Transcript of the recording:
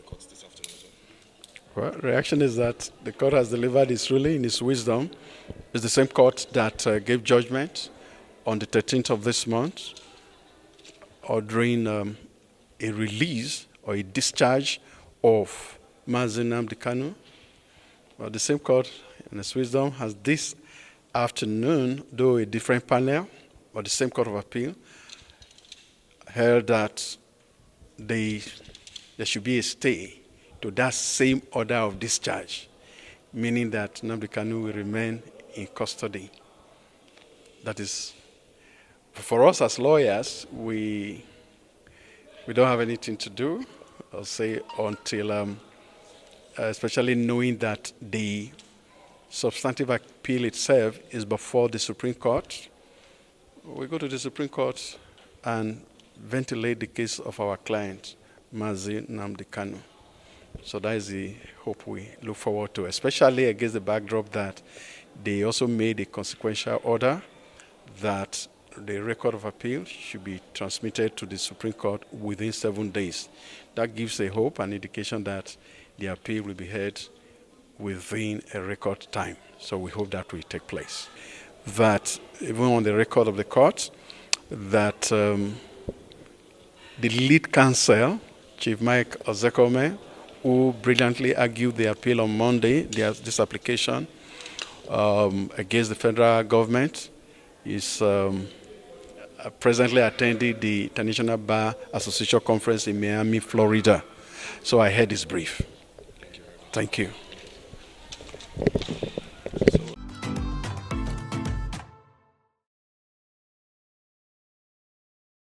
court this afternoon, sir? Well, reaction is that the court has delivered its ruling in its wisdom. It's the same court that gave judgment on the 13th of this month, ordering a release or a discharge of Nnamdi Kanu. Well, the same court in its wisdom has this afternoon, though a different panel, but the same court of appeal, held that there should be a stay to that same order of discharge, meaning that Nnamdi Kanu will remain in custody. That is, for us as lawyers, we don't have anything to do, I'll say, until, especially knowing that the substantive appeal itself is before the Supreme Court. We go to the Supreme Court and ventilate the case of our client, Nnamdi Kanu. So that is the hope we look forward to, especially against the backdrop that they also made a consequential order that the record of appeal should be transmitted to the Supreme Court within 7 days. That gives a hope and indication that the appeal will be heard within a record time. So we hope that will take place. That even on the record of the court, that the lead counsel, Chief Mike Ozekome, who brilliantly argued the appeal on Monday, this application against the federal government, is presently attending the International Bar Association Conference in Miami, Florida. So I heard his brief. Thank you very much. Thank you.